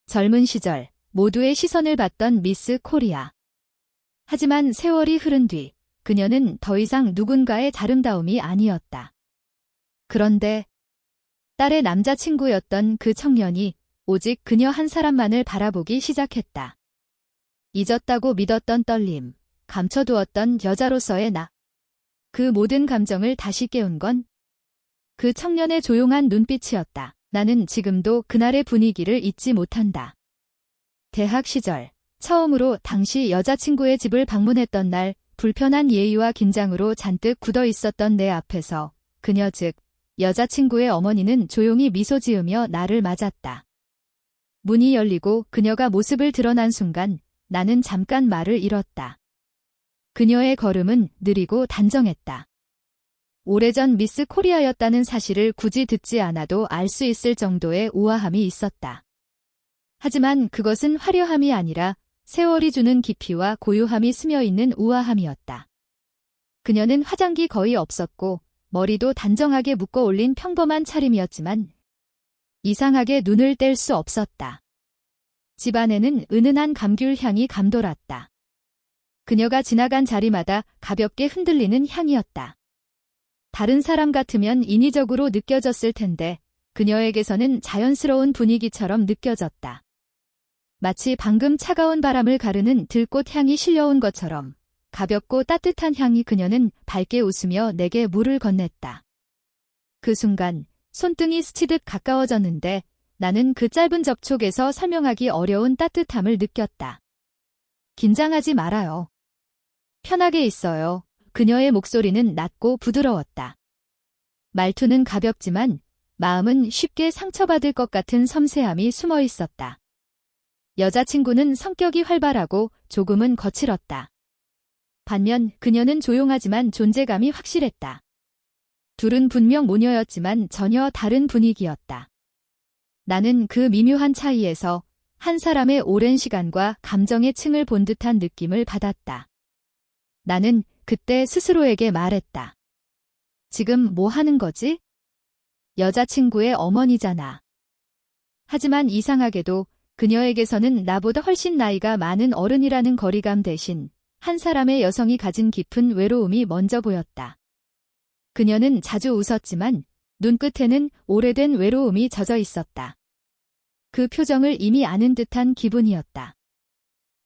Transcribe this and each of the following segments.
젊은 시절 모두의 시선을 받던 미스 코리아. 하지만 세월이 흐른 뒤 그녀는 더 이상 누군가의 아름다움이 아니었다. 그런데 딸의 남자친구였던 그 청년이 오직 그녀 한 사람만을 바라보기 시작했다. 잊었다고 믿었던 떨림, 감춰두었던 여자로서의 나. 그 모든 감정을 다시 깨운 건 그 청년의 조용한 눈빛이었다. 나는 지금도 그날의 분위기를 잊지 못한다. 대학 시절, 처음으로 당시 여자친구의 집을 방문했던 날, 불편한 예의와 긴장으로 잔뜩 굳어 있었던 내 앞에서 그녀 즉 여자친구의 어머니는 조용히 미소 지으며 나를 맞았다. 문이 열리고 그녀가 모습을 드러난 순간 나는 잠깐 말을 잃었다. 그녀의 걸음은 느리고 단정했다. 오래전 미스 코리아였다는 사실을 굳이 듣지 않아도 알 수 있을 정도의 우아함이 있었다. 하지만 그것은 화려함이 아니라 세월이 주는 깊이와 고요함이 스며있는 우아함이었다. 그녀는 화장기 거의 없었고 머리도 단정하게 묶어 올린 평범한 차림이었지만 이상하게 눈을 뗄 수 없었다. 집안에는 은은한 감귤 향이 감돌았다. 그녀가 지나간 자리마다 가볍게 흔들리는 향이었다. 다른 사람 같으면 인위적으로 느껴졌을 텐데 그녀에게서는 자연스러운 분위기처럼 느껴졌다. 마치 방금 차가운 바람을 가르는 들꽃 향이 실려온 것처럼 가볍고 따뜻한 향이 그녀는 밝게 웃으며 내게 물을 건넸다. 그 순간 손등이 스치듯 가까워졌는데 나는 그 짧은 접촉에서 설명하기 어려운 따뜻함을 느꼈다. 긴장하지 말아요. 편하게 있어요. 그녀의 목소리는 낮고 부드러웠다. 말투는 가볍지만 마음은 쉽게 상처받을 것 같은 섬세함이 숨어 있었다. 여자친구는 성격이 활발하고 조금은 거칠었다. 반면 그녀는 조용하지만 존재감이 확실했다. 둘은 분명 모녀였지만 전혀 다른 분위기였다. 나는 그 미묘한 차이에서 한 사람의 오랜 시간과 감정의 층을 본 듯한 느낌을 받았다. 나는 그때 스스로에게 말했다. 지금 뭐 하는 거지? 여자친구의 어머니잖아. 하지만 이상하게도 그녀에게서는 나보다 훨씬 나이가 많은 어른이라는 거리감 대신 한 사람의 여성이 가진 깊은 외로움이 먼저 보였다. 그녀는 자주 웃었지만 눈끝에는 오래된 외로움이 젖어 있었다. 그 표정을 이미 아는 듯한 기분이었다.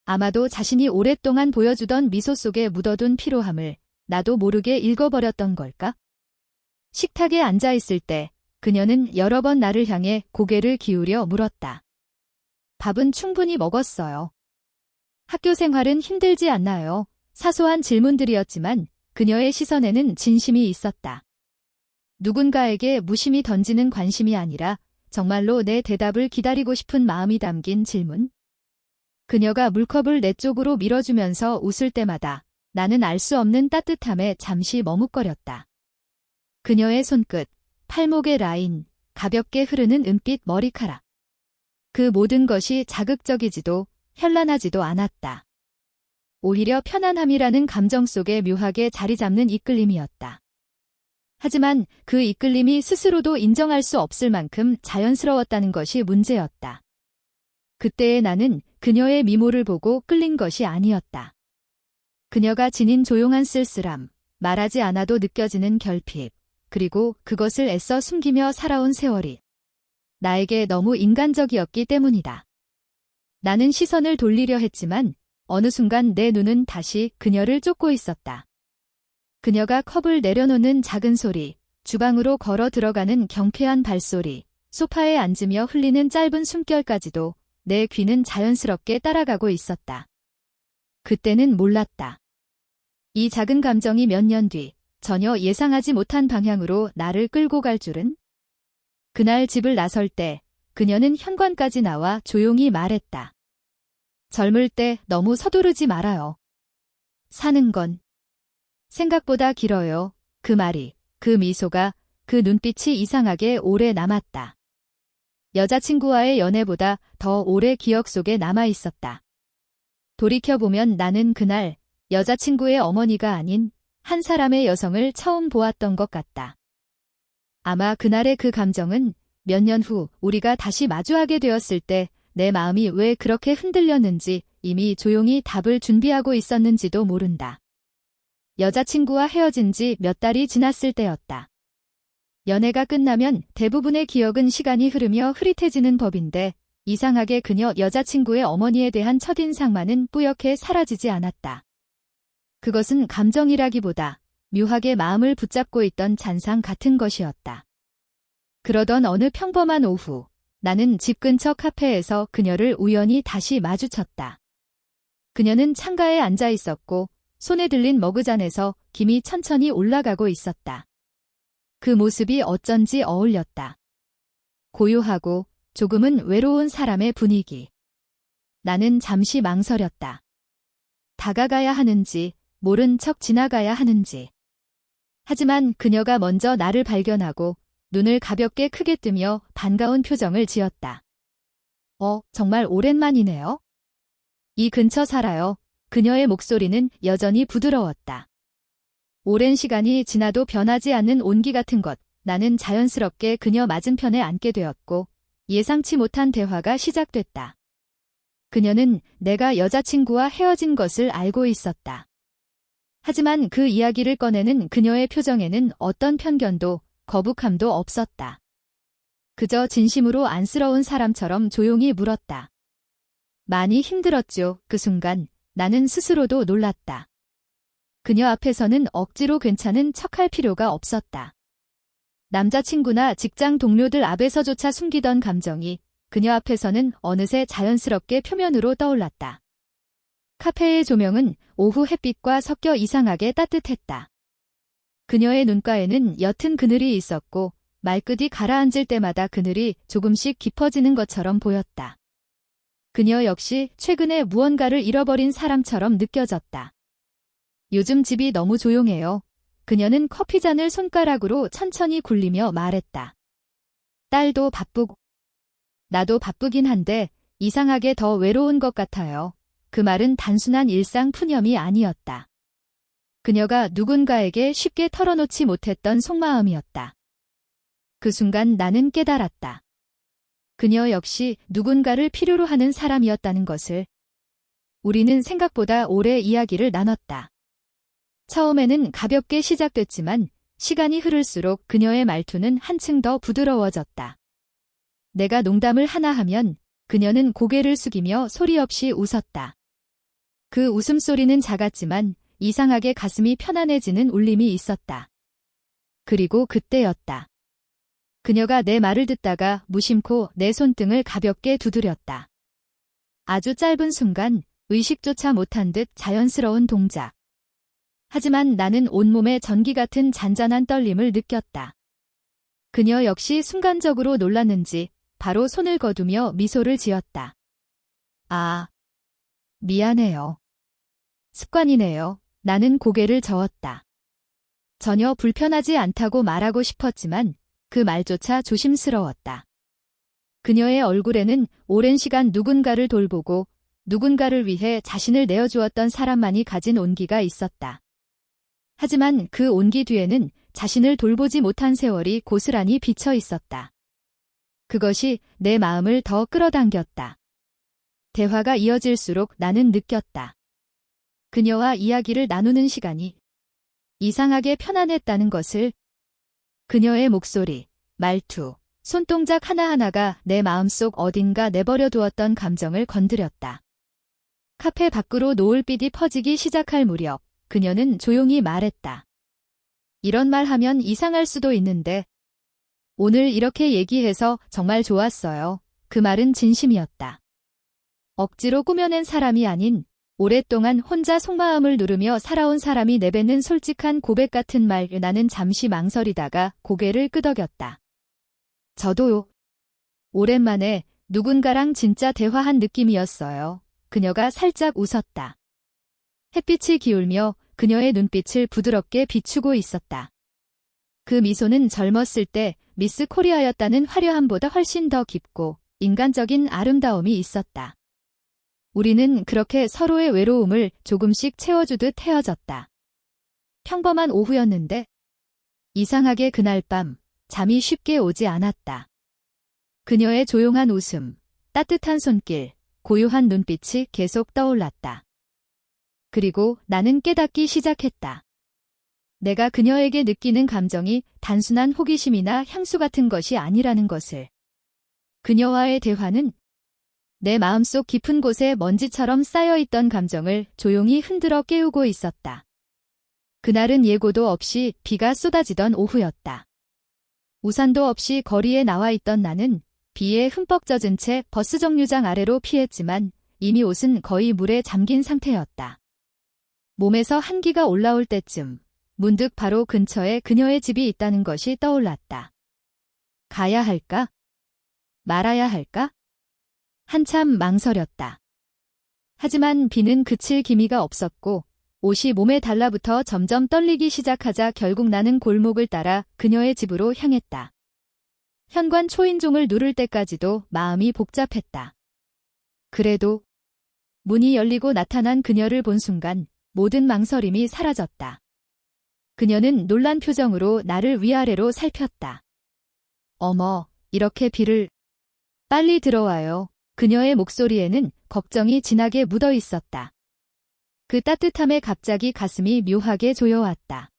아마도 자신이 오랫동안 보여주던 미소 속에 묻어둔 피로함을 나도 모르게 읽어버렸던 걸까? 식탁에 앉아있을 때 그녀는 여러 번 나를 향해 고개를 기울여 물었다. 밥은 충분히 먹었어요. 학교 생활은 힘들지 않나요? 사소한 질문들이었지만 그녀의 시선에는 진심이 있었다. 누군가에게 무심히 던지는 관심이 아니라 정말로 내 대답을 기다리고 싶은 마음이 담긴 질문? 그녀가 물컵을 내 쪽으로 밀어주면서 웃을 때마다 나는 알 수 없는 따뜻함에 잠시 머뭇거렸다. 그녀의 손끝, 팔목의 라인, 가볍게 흐르는 은빛 머리카락. 그 모든 것이 자극적이지도 현란하지도 않았다. 오히려 편안함이라는 감정 속에 묘하게 자리 잡는 이끌림이었다. 하지만 그 이끌림이 스스로도 인정할 수 없을 만큼 자연스러웠다는 것이 문제였다. 그때의 나는 그녀의 미모를 보고 끌린 것이 아니었다. 그녀가 지닌 조용한 쓸쓸함, 말하지 않아도 느껴지는 결핍, 그리고 그것을 애써 숨기며 살아온 세월이 나에게 너무 인간적이었기 때문이다. 나는 시선을 돌리려 했지만 어느 순간 내 눈은 다시 그녀를 쫓고 있었다. 그녀가 컵을 내려놓는 작은 소리, 주방으로 걸어 들어가는 경쾌한 발소리, 소파에 앉으며 흘리는 짧은 숨결까지도 내 귀는 자연스럽게 따라가고 있었다. 그때는 몰랐다. 이 작은 감정이 몇 년 뒤 전혀 예상하지 못한 방향으로 나를 끌고 갈 줄은? 그날 집을 나설 때 그녀는 현관까지 나와 조용히 말했다. 젊을 때 너무 서두르지 말아요. 사는 건 생각보다 길어요. 그 말이, 그 미소가, 그 눈빛이 이상하게 오래 남았다. 여자친구와의 연애보다 더 오래 기억 속에 남아 있었다. 돌이켜보면 나는 그날 여자친구의 어머니가 아닌 한 사람의 여성을 처음 보았던 것 같다. 아마 그날의 그 감정은 몇 년 후 우리가 다시 마주하게 되었을 때 내 마음이 왜 그렇게 흔들렸는지 이미 조용히 답을 준비하고 있었는지도 모른다. 여자친구와 헤어진 지 몇 달이 지났을 때였다. 연애가 끝나면 대부분의 기억은 시간이 흐르며 흐릿해지는 법인데 이상하게 그녀 여자친구의 어머니에 대한 첫인상만은 뿌옇게 사라지지 않았다. 그것은 감정이라기보다 묘하게 마음을 붙잡고 있던 잔상 같은 것이었다. 그러던 어느 평범한 오후, 나는 집 근처 카페에서 그녀를 우연히 다시 마주쳤다. 그녀는 창가에 앉아 있었고 손에 들린 머그잔에서 김이 천천히 올라가고 있었다. 그 모습이 어쩐지 어울렸다. 고요하고 조금은 외로운 사람의 분위기. 나는 잠시 망설였다. 다가가야 하는지, 모른 척 지나가야 하는지. 하지만 그녀가 먼저 나를 발견하고 눈을 가볍게 크게 뜨며 반가운 표정을 지었다. 정말 오랜만이네요. 이 근처 살아요. 그녀의 목소리는 여전히 부드러웠다. 오랜 시간이 지나도 변하지 않는 온기 같은 것. 나는 자연스럽게 그녀 맞은편에 앉게 되었고 예상치 못한 대화가 시작됐다. 그녀는 내가 여자친구와 헤어진 것을 알고 있었다. 하지만 그 이야기를 꺼내는 그녀의 표정에는 어떤 편견도 거북함도 없었다. 그저 진심으로 안쓰러운 사람처럼 조용히 물었다. 많이 힘들었죠. 그 순간 나는 스스로도 놀랐다. 그녀 앞에서는 억지로 괜찮은 척할 필요가 없었다. 남자친구나 직장 동료들 앞에서조차 숨기던 감정이 그녀 앞에서는 어느새 자연스럽게 표면으로 떠올랐다. 카페의 조명은 오후 햇빛과 섞여 이상하게 따뜻했다. 그녀의 눈가에는 옅은 그늘이 있었고 말끝이 가라앉을 때마다 그늘이 조금씩 깊어지는 것처럼 보였다. 그녀 역시 최근에 무언가를 잃어버린 사람처럼 느껴졌다. 요즘 집이 너무 조용해요. 그녀는 커피잔을 손가락으로 천천히 굴리며 말했다. 딸도 바쁘고 나도 바쁘긴 한데 이상하게 더 외로운 것 같아요. 그 말은 단순한 일상 푸념이 아니었다. 그녀가 누군가에게 쉽게 털어놓지 못했던 속마음이었다. 그 순간 나는 깨달았다. 그녀 역시 누군가를 필요로 하는 사람이었다는 것을. 우리는 생각보다 오래 이야기를 나눴다. 처음에는 가볍게 시작됐지만 시간이 흐를수록 그녀의 말투는 한층 더 부드러워졌다. 내가 농담을 하나 하면 그녀는 고개를 숙이며 소리 없이 웃었다. 그 웃음소리는 작았지만 이상하게 가슴이 편안해지는 울림이 있었다. 그리고 그때였다. 그녀가 내 말을 듣다가 무심코 내 손등을 가볍게 두드렸다. 아주 짧은 순간 의식조차 못한 듯 자연스러운 동작. 하지만 나는 온몸에 전기 같은 잔잔한 떨림을 느꼈다. 그녀 역시 순간적으로 놀랐는지 바로 손을 거두며 미소를 지었다. 아, 미안해요. 습관이네요. 나는 고개를 저었다. 전혀 불편하지 않다고 말하고 싶었지만 그 말조차 조심스러웠다. 그녀의 얼굴에는 오랜 시간 누군가를 돌보고 누군가를 위해 자신을 내어주었던 사람만이 가진 온기가 있었다. 하지만 그 온기 뒤에는 자신을 돌보지 못한 세월이 고스란히 비쳐 있었다. 그것이 내 마음을 더 끌어당겼다. 대화가 이어질수록 나는 느꼈다. 그녀와 이야기를 나누는 시간이 이상하게 편안했다는 것을. 그녀의 목소리, 말투, 손동작 하나하나가 내 마음속 어딘가 내버려 두었던 감정을 건드렸다. 카페 밖으로 노을빛이 퍼지기 시작할 무렵 그녀는 조용히 말했다. 이런 말 하면 이상할 수도 있는데 오늘 이렇게 얘기해서 정말 좋았어요. 그 말은 진심이었다. 억지로 꾸며낸 사람이 아닌 오랫동안 혼자 속마음을 누르며 살아온 사람이 내뱉는 솔직한 고백 같은 말. 나는 잠시 망설이다가 고개를 끄덕였다. 저도요. 오랜만에 누군가랑 진짜 대화한 느낌이었어요. 그녀가 살짝 웃었다. 햇빛이 기울며 그녀의 눈빛을 부드럽게 비추고 있었다. 그 미소는 젊었을 때 미스 코리아였다는 화려함보다 훨씬 더 깊고 인간적인 아름다움이 있었다. 우리는 그렇게 서로의 외로움을 조금씩 채워주듯 헤어졌다. 평범한 오후였는데 이상하게 그날 밤 잠이 쉽게 오지 않았다. 그녀의 조용한 웃음, 따뜻한 손길, 고요한 눈빛이 계속 떠올랐다. 그리고 나는 깨닫기 시작했다. 내가 그녀에게 느끼는 감정이 단순한 호기심이나 향수 같은 것이 아니라는 것을. 그녀와의 대화는 내 마음속 깊은 곳에 먼지처럼 쌓여있던 감정을 조용히 흔들어 깨우고 있었다. 그날은 예고도 없이 비가 쏟아지던 오후였다. 우산도 없이 거리에 나와 있던 나는 비에 흠뻑 젖은 채 버스 정류장 아래로 피했지만 이미 옷은 거의 물에 잠긴 상태였다. 몸에서 한기가 올라올 때쯤 문득 바로 근처에 그녀의 집이 있다는 것이 떠올랐다. 가야 할까? 말아야 할까? 한참 망설였다. 하지만 비는 그칠 기미가 없었고 옷이 몸에 달라붙어 점점 떨리기 시작하자 결국 나는 골목을 따라 그녀의 집으로 향했다. 현관 초인종을 누를 때까지도 마음이 복잡했다. 그래도 문이 열리고 나타난 그녀를 본 순간 모든 망설임이 사라졌다. 그녀는 놀란 표정으로 나를 위아래로 살폈다. 어머, 이렇게 비를... 빨리 들어와요. 그녀의 목소리에는 걱정이 진하게 묻어 있었다. 그 따뜻함에 갑자기 가슴이 묘하게 조여왔다.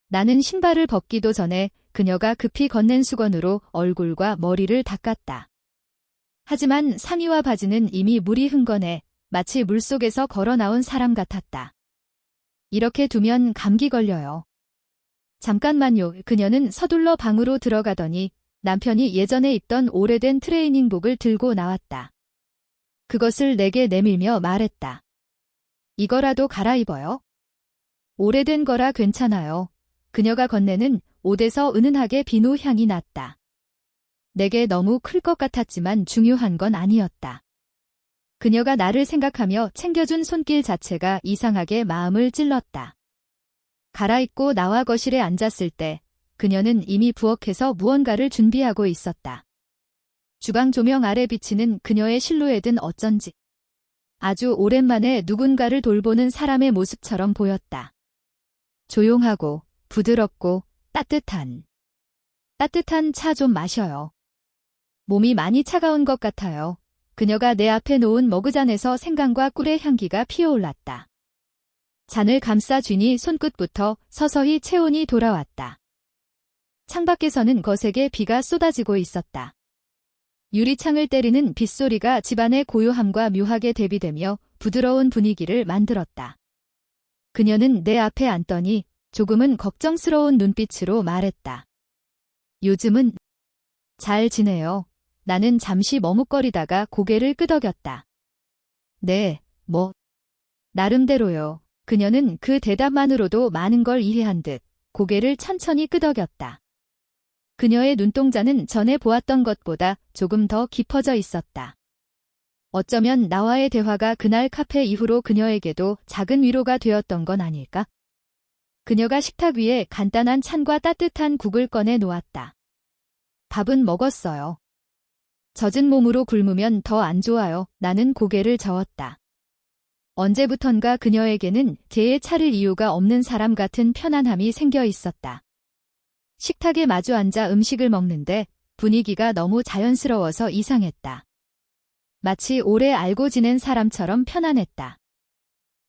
나는 신발을 벗기도 전에 그녀가 급히 건넨 수건으로 얼굴과 머리를 닦았다. 하지만 상의와 바지는 이미 물이 흥건해 마치 물속에서 걸어 나온 사람 같았다. 이렇게 두면 감기 걸려요. 잠깐만요. 그녀는 서둘러 방으로 들어가더니 남편이 예전에 입던 오래된 트레이닝복을 들고 나왔다. 그것을 내게 내밀며 말했다. 이거라도 갈아입어요. 오래된 거라 괜찮아요. 그녀가 건네는 옷에서 은은하게 비누 향이 났다. 내게 너무 클 것 같았지만 중요한 건 아니었다. 그녀가 나를 생각하며 챙겨준 손길 자체가 이상하게 마음을 찔렀다. 갈아입고 나와 거실에 앉았을 때 그녀는 이미 부엌에서 무언가를 준비하고 있었다. 주방 조명 아래 비치는 그녀의 실루엣은 어쩐지 아주 오랜만에 누군가를 돌보는 사람의 모습처럼 보였다. 조용하고 부드럽고 따뜻한 차 좀 마셔요. 몸이 많이 차가운 것 같아요. 그녀가 내 앞에 놓은 머그잔에서 생강과 꿀의 향기가 피어올랐다. 잔을 감싸 쥐니 손끝부터 서서히 체온이 돌아왔다. 창밖에서는 거세게 비가 쏟아지고 있었다. 유리창을 때리는 빗소리가 집안의 고요함과 묘하게 대비되며 부드러운 분위기를 만들었다. 그녀는 내 앞에 앉더니 조금은 걱정스러운 눈빛으로 말했다. 요즘은 잘 지내요. 나는 잠시 머뭇거리다가 고개를 끄덕였다. 네, 나름대로요. 그녀는 그 대답만으로도 많은 걸 이해한 듯 고개를 천천히 끄덕였다. 그녀의 눈동자는 전에 보았던 것보다 조금 더 깊어져 있었다. 어쩌면 나와의 대화가 그날 카페 이후로 그녀에게도 작은 위로가 되었던 건 아닐까? 그녀가 식탁 위에 간단한 찬과 따뜻한 국을 꺼내 놓았다. 밥은 먹었어요. 젖은 몸으로 굶으면 더 안 좋아요. 나는 고개를 저었다. 언제부턴가 그녀에게는 제에 차릴 이유가 없는 사람 같은 편안함이 생겨 있었다. 식탁에 마주 앉아 음식을 먹는데 분위기가 너무 자연스러워서 이상했다. 마치 오래 알고 지낸 사람처럼 편안했다.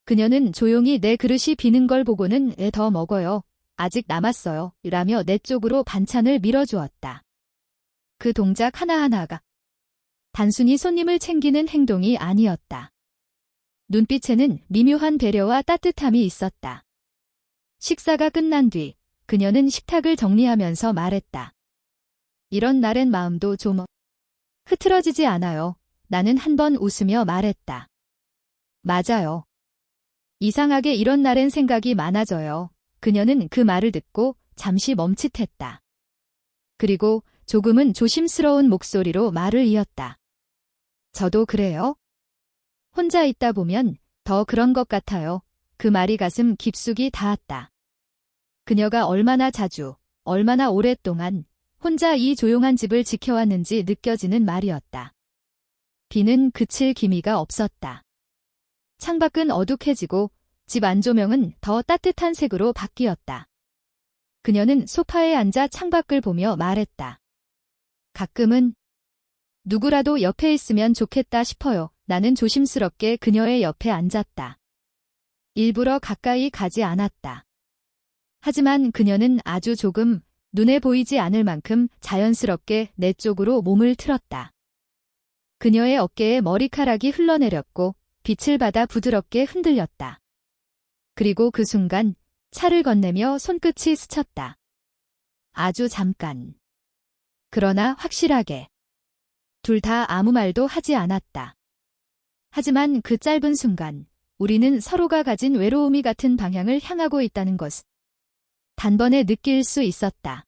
그녀는 조용히 내 그릇이 비는 걸 보고는 더 먹어요. 아직 남았어요. 라며 내 쪽으로 반찬을 밀어주었다. 그 동작 하나하나가 단순히 손님을 챙기는 행동이 아니었다. 눈빛에는 미묘한 배려와 따뜻함이 있었다. 식사가 끝난 뒤 그녀는 식탁을 정리하면서 말했다. 이런 날엔 마음도 좀 흐트러지지 않아요. 나는 한번 웃으며 말했다. 맞아요. 이상하게 이런 날엔 생각이 많아져요. 그녀는 그 말을 듣고 잠시 멈칫했다. 그리고 조금은 조심스러운 목소리로 말을 이었다. 저도 그래요? 혼자 있다 보면 더 그런 것 같아요. 그 말이 가슴 깊숙이 닿았다. 그녀가 얼마나 자주, 얼마나 오랫동안 혼자 이 조용한 집을 지켜왔는지 느껴지는 말이었다. 비는 그칠 기미가 없었다. 창밖은 어둑해지고 집 안조명은 더 따뜻한 색으로 바뀌었다. 그녀는 소파에 앉아 창밖을 보며 말했다. 가끔은 누구라도 옆에 있으면 좋겠다 싶어요. 나는 조심스럽게 그녀의 옆에 앉았다. 일부러 가까이 가지 않았다. 하지만 그녀는 아주 조금, 눈에 보이지 않을 만큼 자연스럽게 내 쪽으로 몸을 틀었다. 그녀의 어깨에 머리카락이 흘러내렸고 빛을 받아 부드럽게 흔들렸다. 그리고 그 순간 차를 건네며 손끝이 스쳤다. 아주 잠깐. 그러나 확실하게. 둘 다 아무 말도 하지 않았다. 하지만 그 짧은 순간 우리는 서로가 가진 외로움이 같은 방향을 향하고 있다는 것을 단번에 느낄 수 있었다.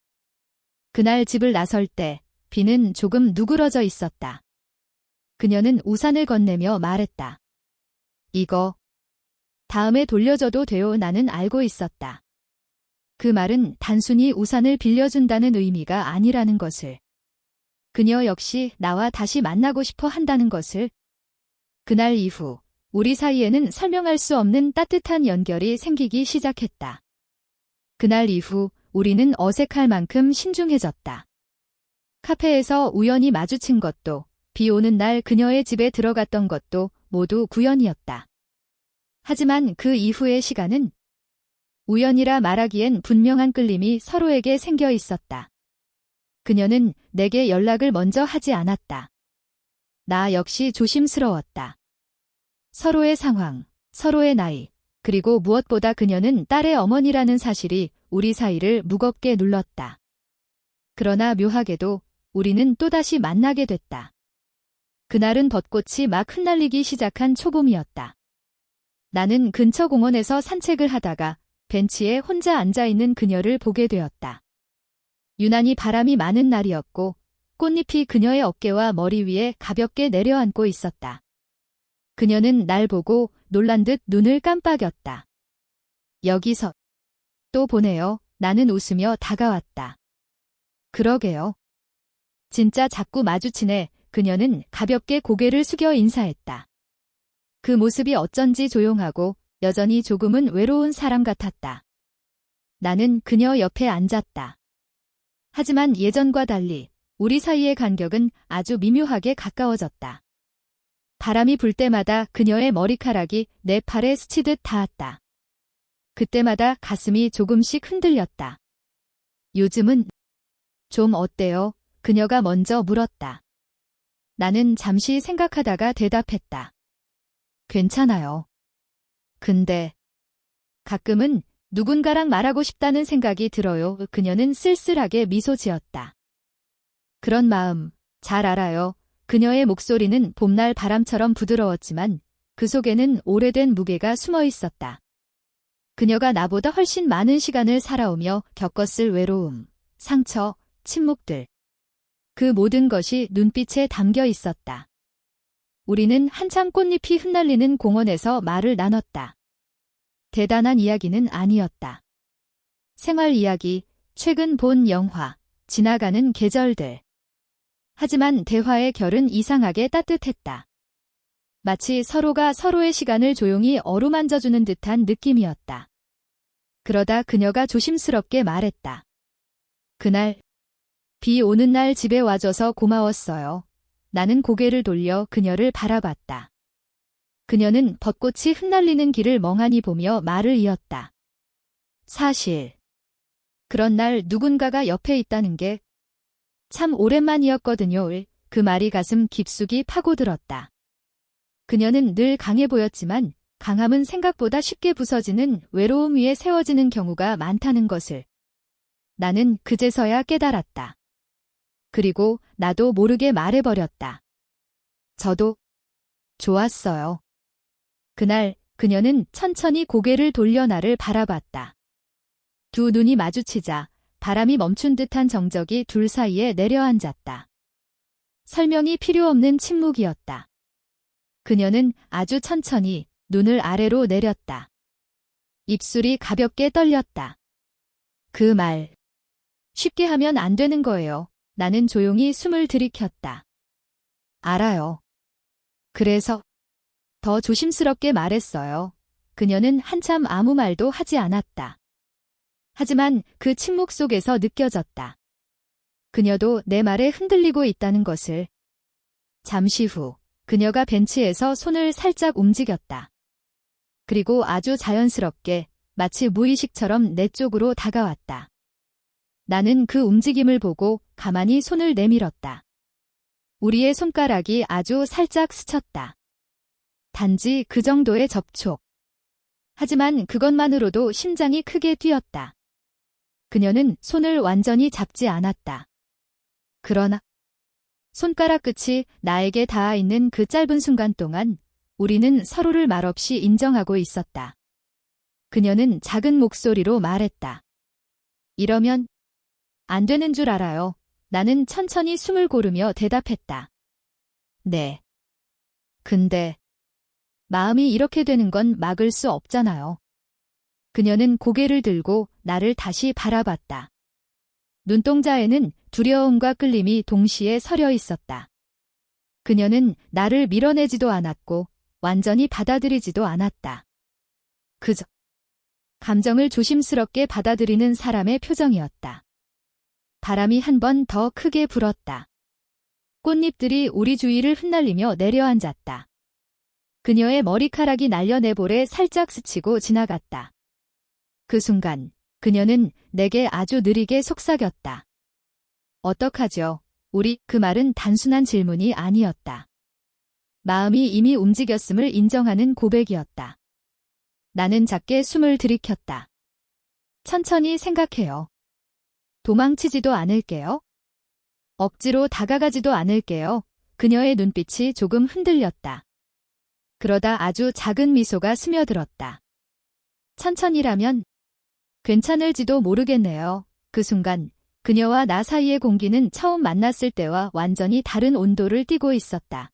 그날 집을 나설 때 비는 조금 누그러져 있었다. 그녀는 우산을 건네며 말했다. 이거 다음에 돌려줘도 돼요. 나는 알고 있었다. 그 말은 단순히 우산을 빌려준다는 의미가 아니라는 것을. 그녀 역시 나와 다시 만나고 싶어 한다는 것을. 그날 이후 우리 사이에는 설명할 수 없는 따뜻한 연결이 생기기 시작했다. 그날 이후 우리는 어색할 만큼 신중해졌다. 카페에서 우연히 마주친 것도, 비 오는 날 그녀의 집에 들어갔던 것도 모두 우연이었다. 하지만 그 이후의 시간은 우연이라 말하기엔 분명한 끌림이 서로에게 생겨 있었다. 그녀는 내게 연락을 먼저 하지 않았다. 나 역시 조심스러웠다. 서로의 상황, 서로의 나이, 그리고 무엇보다 그녀는 딸의 어머니라는 사실이 우리 사이를 무겁게 눌렀다. 그러나 묘하게도 우리는 또다시 만나게 됐다. 그날은 벚꽃이 막 흩날리기 시작한 초봄이었다. 나는 근처 공원에서 산책을 하다가 벤치에 혼자 앉아있는 그녀를 보게 되었다. 유난히 바람이 많은 날이었고 꽃잎이 그녀의 어깨와 머리 위에 가볍게 내려앉고 있었다. 그녀는 날 보고 놀란 듯 눈을 깜빡였다. 여기서 또 보네요. 나는 웃으며 다가왔다. 그러게요. 진짜 자꾸 마주치네. 그녀는 가볍게 고개를 숙여 인사했다. 그 모습이 어쩐지 조용하고 여전히 조금은 외로운 사람 같았다. 나는 그녀 옆에 앉았다. 하지만 예전과 달리 우리 사이의 간격은 아주 미묘하게 가까워졌다. 바람이 불 때마다 그녀의 머리카락이 내 팔에 스치듯 닿았다. 그때마다 가슴이 조금씩 흔들렸다. 요즘은 좀 어때요? 그녀가 먼저 물었다. 나는 잠시 생각하다가 대답했다. 괜찮아요. 근데 가끔은 누군가랑 말하고 싶다는 생각이 들어요. 그녀는 쓸쓸하게 미소 지었다. 그런 마음 잘 알아요. 그녀의 목소리는 봄날 바람처럼 부드러웠지만 그 속에는 오래된 무게가 숨어 있었다. 그녀가 나보다 훨씬 많은 시간을 살아오며 겪었을 외로움, 상처, 침묵들. 그 모든 것이 눈빛에 담겨 있었다. 우리는 한참 꽃잎이 흩날리는 공원에서 말을 나눴다. 대단한 이야기는 아니었다. 생활 이야기, 최근 본 영화, 지나가는 계절들. 하지만 대화의 결은 이상하게 따뜻했다. 마치 서로가 서로의 시간을 조용히 어루만져주는 듯한 느낌이었다. 그러다 그녀가 조심스럽게 말했다. 그날, 비 오는 날 집에 와줘서 고마웠어요. 나는 고개를 돌려 그녀를 바라봤다. 그녀는 벚꽃이 흩날리는 길을 멍하니 보며 말을 이었다. 사실, 그런 날 누군가가 옆에 있다는 게 참 오랜만이었거든요. 그 말이 가슴 깊숙이 파고들었다. 그녀는 늘 강해 보였지만 강함은 생각보다 쉽게 부서지는 외로움 위에 세워지는 경우가 많다는 것을 나는 그제서야 깨달았다. 그리고 나도 모르게 말해버렸다. 저도 좋았어요. 그날 그녀는 천천히 고개를 돌려 나를 바라봤다. 두 눈이 마주치자 바람이 멈춘 듯한 정적이 둘 사이에 내려앉았다. 설명이 필요 없는 침묵이었다. 그녀는 아주 천천히 눈을 아래로 내렸다. 입술이 가볍게 떨렸다. 그 말. 쉽게 하면 안 되는 거예요. 나는 조용히 숨을 들이켰다. 알아요. 그래서 더 조심스럽게 말했어요. 그녀는 한참 아무 말도 하지 않았다. 하지만 그 침묵 속에서 느껴졌다. 그녀도 내 말에 흔들리고 있다는 것을. 잠시 후 그녀가 벤치에서 손을 살짝 움직였다. 그리고 아주 자연스럽게 마치 무의식처럼 내 쪽으로 다가왔다. 나는 그 움직임을 보고 가만히 손을 내밀었다. 우리의 손가락이 아주 살짝 스쳤다. 단지 그 정도의 접촉. 하지만 그것만으로도 심장이 크게 뛰었다. 그녀는 손을 완전히 잡지 않았다. 그러나 손가락 끝이 나에게 닿아 있는 그 짧은 순간 동안 우리는 서로를 말없이 인정하고 있었다. 그녀는 작은 목소리로 말했다. 이러면 안 되는 줄 알아요. 나는 천천히 숨을 고르며 대답했다. 네. 근데 마음이 이렇게 되는 건 막을 수 없잖아요. 그녀는 고개를 들고 나를 다시 바라봤다. 눈동자에는 두려움과 끌림이 동시에 서려 있었다. 그녀는 나를 밀어내지도 않았고 완전히 받아들이지도 않았다. 그저 감정을 조심스럽게 받아들이는 사람의 표정이었다. 바람이 한 번 더 크게 불었다. 꽃잎들이 우리 주위를 흩날리며 내려앉았다. 그녀의 머리카락이 날려 내 볼에 살짝 스치고 지나갔다. 그 순간 그녀는 내게 아주 느리게 속삭였다. 어떡하죠? 우리 그 말은 단순한 질문이 아니었다. 마음이 이미 움직였음을 인정하는 고백이었다. 나는 작게 숨을 들이켰다. 천천히 생각해요. 도망치지도 않을게요. 억지로 다가가지도 않을게요. 그녀의 눈빛이 조금 흔들렸다. 그러다 아주 작은 미소가 스며들었다. 천천히라면 괜찮을지도 모르겠네요. 그 순간 그녀와 나 사이의 공기는 처음 만났을 때와 완전히 다른 온도를 띠고 있었다.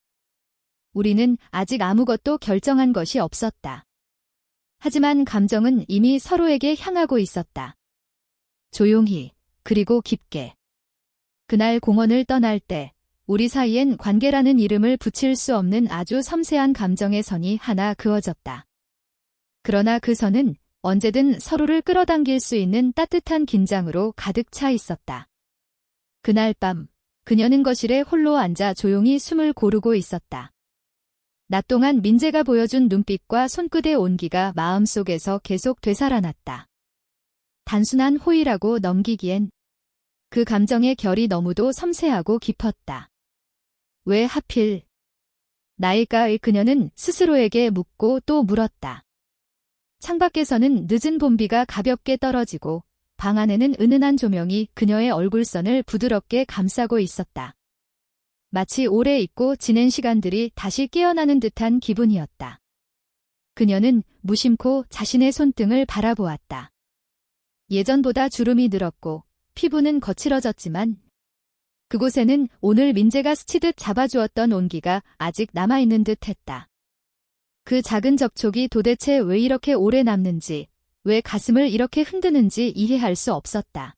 우리는 아직 아무것도 결정한 것이 없었다. 하지만 감정은 이미 서로에게 향하고 있었다. 조용히, 그리고 깊게. 그날 공원을 떠날 때 우리 사이엔 관계라는 이름을 붙일 수 없는 아주 섬세한 감정의 선이 하나 그어졌다. 그러나 그 선은 언제든 서로를 끌어당길 수 있는 따뜻한 긴장으로 가득 차 있었다. 그날 밤 그녀는 거실에 홀로 앉아 조용히 숨을 고르고 있었다. 낮 동안 민재가 보여준 눈빛과 손끝의 온기가 마음속에서 계속 되살아났다. 단순한 호의라고 넘기기엔 그 감정의 결이 너무도 섬세하고 깊었다. 왜 하필 나일까? 그녀는 스스로에게 묻고 또 물었다. 창밖에서는 늦은 봄비가 가볍게 떨어지고 방 안에는 은은한 조명이 그녀의 얼굴선을 부드럽게 감싸고 있었다. 마치 오래 잊고 지낸 시간들이 다시 깨어나는 듯한 기분이었다. 그녀는 무심코 자신의 손등을 바라보았다. 예전보다 주름이 늘었고 피부는 거칠어졌지만 그곳에는 오늘 민재가 스치듯 잡아주었던 온기가 아직 남아있는 듯 했다. 그 작은 접촉이 도대체 왜 이렇게 오래 남는지, 왜 가슴을 이렇게 흔드는지 이해할 수 없었다.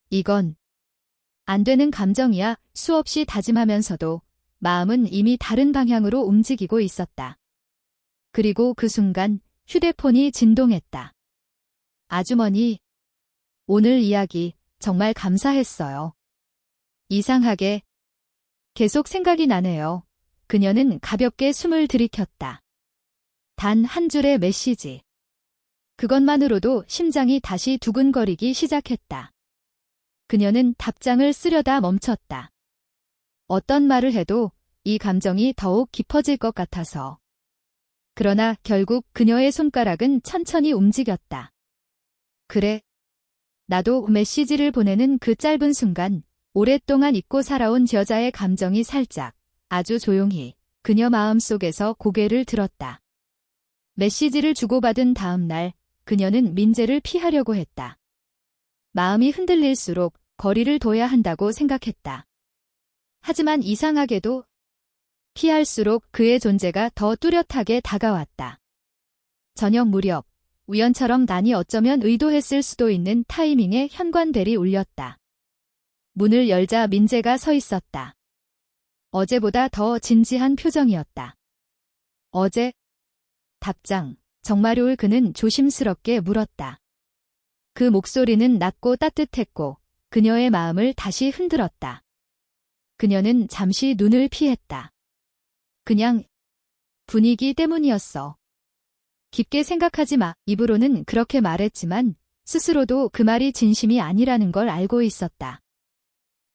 이건 안 되는 감정이야. 수없이 다짐하면서도 마음은 이미 다른 방향으로 움직이고 있었다. 그리고 그 순간 휴대폰이 진동했다. 아주머니, 오늘 이야기 정말 감사했어요. 이상하게 계속 생각이 나네요. 그녀는 가볍게 숨을 들이켰다. 단 한 줄의 메시지. 그것만으로도 심장이 다시 두근거리기 시작했다. 그녀는 답장을 쓰려다 멈췄다. 어떤 말을 해도 이 감정이 더욱 깊어질 것 같아서. 그러나 결국 그녀의 손가락은 천천히 움직였다. 그래. 나도 메시지를 보내는 그 짧은 순간 오랫동안 잊고 살아온 여자의 감정이 살짝 아주 조용히 그녀 마음속에서 고개를 들었다. 메시지를 주고받은 다음 날 그녀는 민재를 피하려고 했다. 마음이 흔들릴수록 거리를 둬야 한다고 생각했다. 하지만 이상하게도 피할수록 그의 존재가 더 뚜렷하게 다가왔다. 저녁 무렵 우연처럼 난이 어쩌면 의도했을 수도 있는 타이밍에 현관벨이 울렸다. 문을 열자 민재가 서 있었다. 어제보다 더 진지한 표정이었다. 어제? 답장, 정말요? 그는 조심스럽게 물었다. 그 목소리는 낮고 따뜻했고 그녀의 마음을 다시 흔들었다. 그녀는 잠시 눈을 피했다. 그냥 분위기 때문이었어. 깊게 생각하지 마. 입으로는 그렇게 말했지만 스스로도 그 말이 진심이 아니라는 걸 알고 있었다.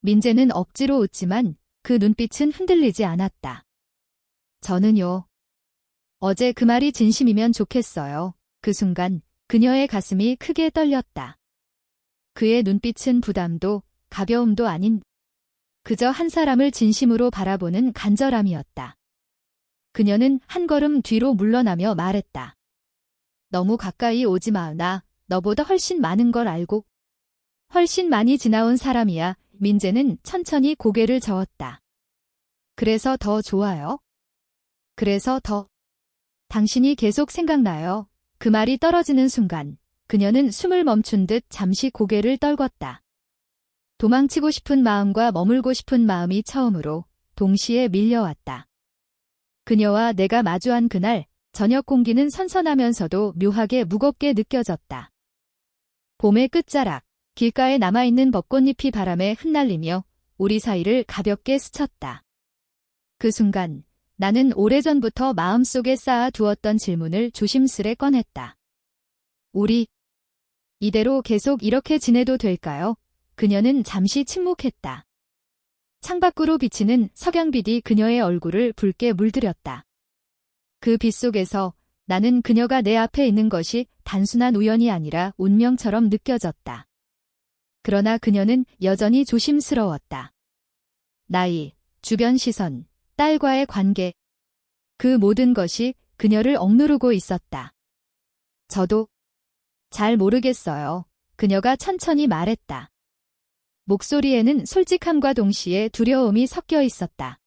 민재는 억지로 웃지만 그 눈빛은 흔들리지 않았다. 저는요. 어제 그 말이 진심이면 좋겠어요. 그 순간 그녀의 가슴이 크게 떨렸다. 그의 눈빛은 부담도 가벼움도 아닌 그저 한 사람을 진심으로 바라보는 간절함이었다. 그녀는 한 걸음 뒤로 물러나며 말했다. 너무 가까이 오지 마. 나 너보다 훨씬 많은 걸 알고 훨씬 많이 지나온 사람이야. 민재는 천천히 고개를 저었다. 그래서 더 좋아요? 그래서 더 당신이 계속 생각나요. 그 말이 떨어지는 순간 그녀는 숨을 멈춘 듯 잠시 고개를 떨궜다. 도망치고 싶은 마음과 머물고 싶은 마음이 처음으로 동시에 밀려왔다. 그녀와 내가 마주한 그날 저녁 공기는 선선하면서도 묘하게 무겁게 느껴졌다. 봄의 끝자락, 길가에 남아있는 벚꽃잎이 바람에 흩날리며 우리 사이를 가볍게 스쳤다. 그 순간 나는 오래전부터 마음속에 쌓아두었던 질문을 조심스레 꺼냈다. 우리 이대로 계속 이렇게 지내도 될까요? 그녀는 잠시 침묵했다. 창밖으로 비치는 석양빛이 그녀의 얼굴을 붉게 물들였다. 그 빛 속에서 나는 그녀가 내 앞에 있는 것이 단순한 우연이 아니라 운명처럼 느껴졌다. 그러나 그녀는 여전히 조심스러웠다. 나이, 주변 시선, 딸과의 관계, 그 모든 것이 그녀를 억누르고 있었다. 저도 잘 모르겠어요. 그녀가 천천히 말했다. 목소리에는 솔직함과 동시에 두려움이 섞여 있었다.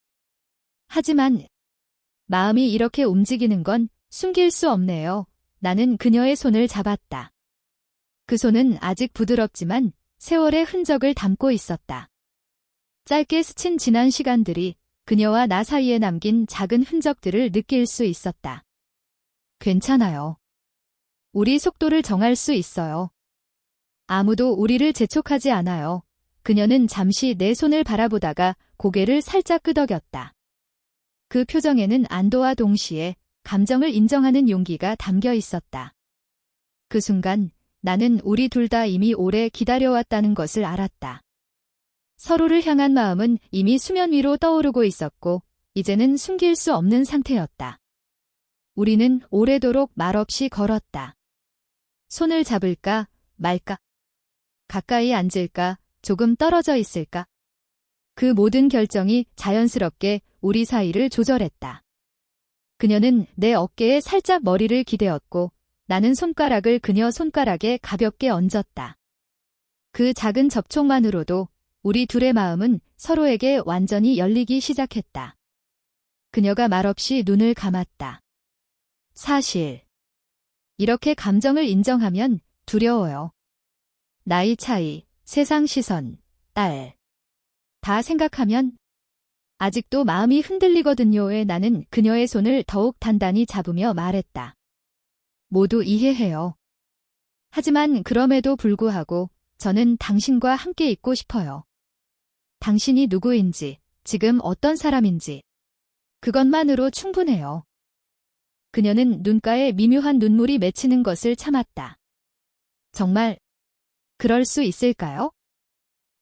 하지만 마음이 이렇게 움직이는 건 숨길 수 없네요. 나는 그녀의 손을 잡았다. 그 손은 아직 부드럽지만 세월의 흔적을 담고 있었다. 짧게 스친 지난 시간들이 그녀와 나 사이에 남긴 작은 흔적들을 느낄 수 있었다. 괜찮아요. 우리 속도를 정할 수 있어요. 아무도 우리를 재촉하지 않아요. 그녀는 잠시 내 손을 바라보다가 고개를 살짝 끄덕였다. 그 표정에는 안도와 동시에 감정을 인정하는 용기가 담겨 있었다. 그 순간 나는 우리 둘 다 이미 오래 기다려왔다는 것을 알았다. 서로를 향한 마음은 이미 수면 위로 떠오르고 있었고 이제는 숨길 수 없는 상태였다. 우리는 오래도록 말없이 걸었다. 손을 잡을까 말까? 가까이 앉을까? 조금 떨어져 있을까? 그 모든 결정이 자연스럽게 우리 사이를 조절했다. 그녀는 내 어깨에 살짝 머리를 기대었고 나는 손가락을 그녀 손가락에 가볍게 얹었다. 그 작은 접촉만으로도 우리 둘의 마음은 서로에게 완전히 열리기 시작했다. 그녀가 말없이 눈을 감았다. 사실 이렇게 감정을 인정하면 두려워요. 나이 차이, 세상 시선, 딸. 다 생각하면 아직도 마음이 흔들리거든요에 나는 그녀의 손을 더욱 단단히 잡으며 말했다. 모두 이해해요. 하지만 그럼에도 불구하고 저는 당신과 함께 있고 싶어요. 당신이 누구인지, 지금 어떤 사람인지 그것만으로 충분해요. 그녀는 눈가에 미묘한 눈물이 맺히는 것을 참았다. 정말 그럴 수 있을까요?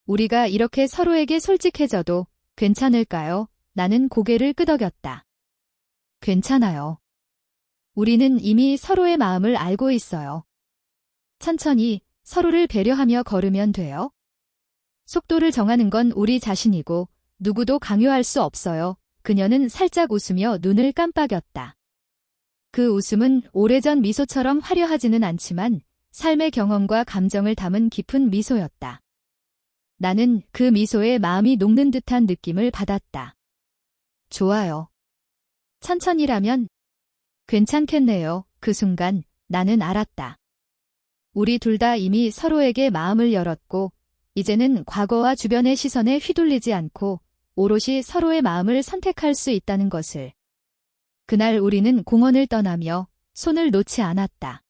우리가 이렇게 서로에게 솔직해져도 괜찮을까요? 나는 고개를 끄덕였다. 괜찮아요. 우리는 이미 서로의 마음을 알고 있어요. 천천히 서로를 배려하며 걸으면 돼요. 속도를 정하는 건 우리 자신이고 누구도 강요할 수 없어요. 그녀는 살짝 웃으며 눈을 깜빡였다. 그 웃음은 오래전 미소처럼 화려하지는 않지만 삶의 경험과 감정을 담은 깊은 미소였다. 나는 그 미소에 마음이 녹는 듯한 느낌을 받았다. 좋아요. 천천히라면 괜찮겠네요. 그 순간 나는 알았다. 우리 둘 다 이미 서로에게 마음을 열었고 이제는 과거와 주변의 시선에 휘둘리지 않고 오롯이 서로의 마음을 선택할 수 있다는 것을. 그날 우리는 공원을 떠나며 손을 놓지 않았다.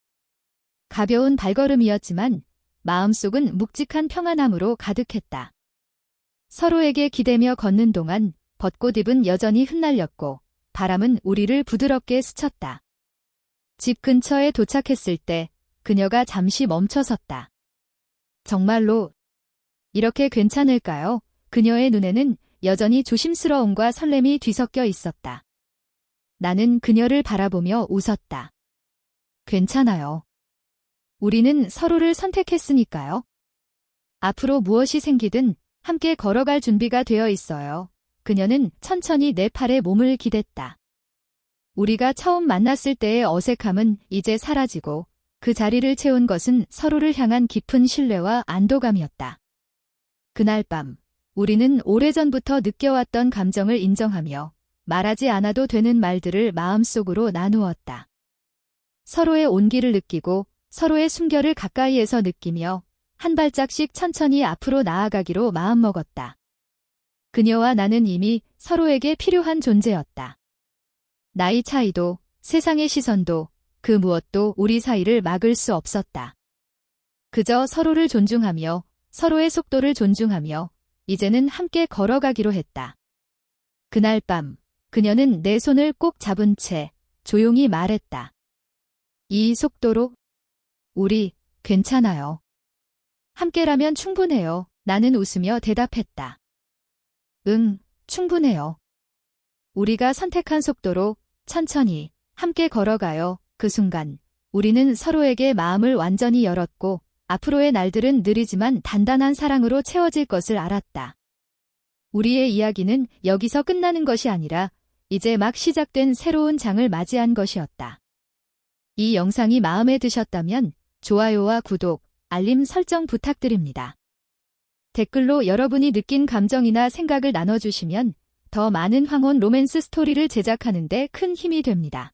가벼운 발걸음이었지만 마음속은 묵직한 평안함으로 가득했다. 서로에게 기대며 걷는 동안 벚꽃잎은 여전히 흩날렸고 바람은 우리를 부드럽게 스쳤다. 집 근처에 도착했을 때 그녀가 잠시 멈춰섰다. 정말로 이렇게 괜찮을까요? 그녀의 눈에는 여전히 조심스러움과 설렘이 뒤섞여 있었다. 나는 그녀를 바라보며 웃었다. 괜찮아요. 우리는 서로를 선택했으니까요. 앞으로 무엇이 생기든 함께 걸어갈 준비가 되어 있어요. 그녀는 천천히 내 팔에 몸을 기댔다. 우리가 처음 만났을 때의 어색함은 이제 사라지고 그 자리를 채운 것은 서로를 향한 깊은 신뢰와 안도감이었다. 그날 밤, 우리는 오래전부터 느껴왔던 감정을 인정하며 말하지 않아도 되는 말들을 마음속으로 나누었다. 서로의 온기를 느끼고 서로의 숨결을 가까이에서 느끼며 한 발짝씩 천천히 앞으로 나아가기로 마음먹었다. 그녀와 나는 이미 서로에게 필요한 존재였다. 나이 차이도, 세상의 시선도, 그 무엇도 우리 사이를 막을 수 없었다. 그저 서로를 존중하며 서로의 속도를 존중하며 이제는 함께 걸어가기로 했다. 그날 밤, 그녀는 내 손을 꼭 잡은 채 조용히 말했다. 이 속도로? 우리 괜찮아요. 함께라면 충분해요. 나는 웃으며 대답했다. 응, 충분해요. 우리가 선택한 속도로 천천히 함께 걸어가요. 그 순간 우리는 서로에게 마음을 완전히 열었고 앞으로의 날들은 느리지만 단단한 사랑으로 채워질 것을 알았다. 우리의 이야기는 여기서 끝나는 것이 아니라 이제 막 시작된 새로운 장을 맞이한 것이었다. 이 영상이 마음에 드셨다면 좋아요와 구독, 알림 설정 부탁드립니다. 댓글로 여러분이 느낀 감정이나 생각을 나눠주시면 더 많은 황혼 로맨스 스토리를 제작하는 데 큰 힘이 됩니다.